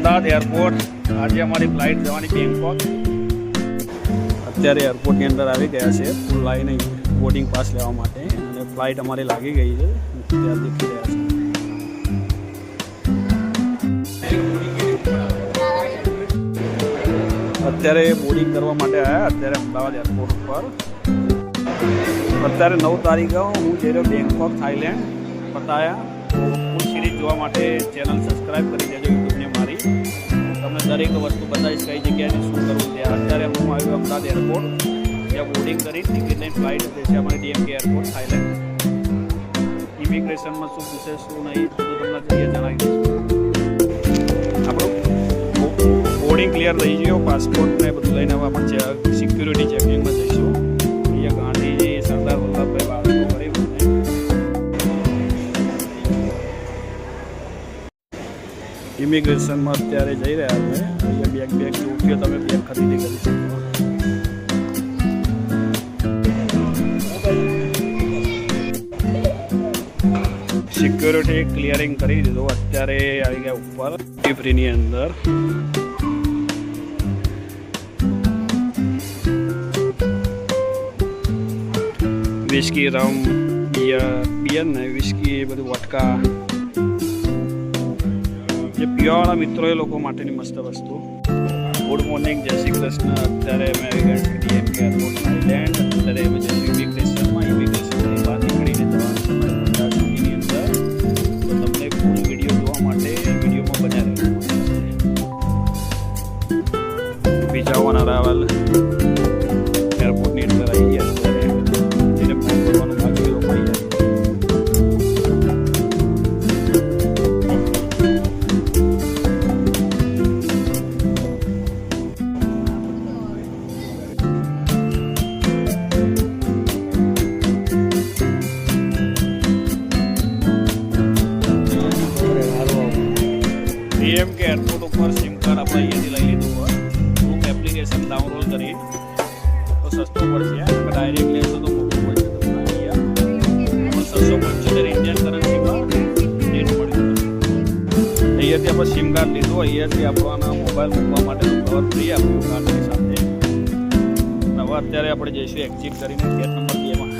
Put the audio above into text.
Ahmedabad airport આજે અમારી flight જવાની બેંકોક. અત્યારે એરપોર્ટની અંદર આવી ગયા છે ફૂલ લાઈને બોર્ડિંગ પાસ લેવા માટે અને ફ્લાઇટ અમારી લાગી ગઈ છે. ત્યાં દેખી રહ્યા છે અત્યારે બોર્ડિંગ કરવા માટે આવ્યા અત્યારે અમદાવાદ એરપોર્ટ ઉપર. અત્યારે 9 તારીખે હું જઈ રહ્યો બેંકોક થાઈલેન્ડ. બતાયા ફૂલ સિરીઝ જોવા માટે ચેનલ સબસ્ક્રાઈબ કરી દેજો યુટ્યુબને મારી. તમને દરેક વસ્તુ બતાવીશ કઈ જગ્યાએ શું કરવું છે. અત્યારે હું આવ્યો અમદાવાદ એરપોર્ટ ત્યાં બોર્ડિંગ કરી ટિકિટ લઈને ફ્લાઇટ જશે અમારી DMK એરપોર્ટ થાઈલેન્ડ. ઇમિગ્રેશનમાં શું પૂછે શું નહીં તો તમને જઈએ જણાવી દઈશું. આપણું બોર્ડિંગ ક્લિયર થઈ ગયો પાસપોર્ટ ને બધું લઈને હવે આપણે સિક્યુરિટી ચેકિંગમાં જઈશું. અહીંયા ગાંધીજી સરદાર વલ્લભભાઈ બાળકો કરી ઇમિગ્રેશનમાં અત્યારે જઈ રહ્યા છે. અહીંયા બેગ ઉપયોગ તમે બેગ ખરીદી કરી શકો. સિક્યોરિટી ક્લિયરિંગ કરી દીધું. અત્યારે આવી ગયા ઉપર ફ્રીની અંદર. વિસ્કી રમ બિયર ને વિસ્કી બધું વટકા જે પીવાવાળા મિત્રો એ લોકો માટેની મસ્ત વસ્તુ. ગુડ મોર્નિંગ, જય શ્રી કૃષ્ણ. અત્યારે અમે આવી ગયા છીએ DMK એરપોર્ટ થાઈલેન્ડ. અત્યારે અમે જઈશું ઇમિગ્રેશનમાં. ઇમિગ્રેશનની બહાર નીકળીને જવાનું છે 50 મિનિટની અંદર. તો તમને ફૂલ વિડીયો જોવા માટે વિડીયોમાં બન્યા રહેવું. બીજાઓના રાવલ એરપોર્ટની અંદર આવી ગયા અત્યારે જેને ફોન કરવાનું બાકી લોકો આવી જાય. DMK એરપોર્ટ ઉપર સિમ કાર્ડ આપણે અહીંયાથી લઈ લીધું હોય. અમુક એપ્લિકેશન ડાઉનલોડ કરી તો સસ્તું પડશે. ડાયરેક્ટ લેશો તો મોટું પડશે. તમને અહીંયા 675 ઇન્ડિયન કરન્સીમાં નેટ મળ્યું. અહીંયાથી આપણે સિમ કાર્ડ લીધું. અહીંયાથી આપણને મોબાઈલ મૂકવા માટેનું કવર ફ્રી આપ્યું કાર્ડની સાથે. હવે અત્યારે આપણે જઈશું એક્ઝિટ કરીને ગેટ નંબર 2 માં.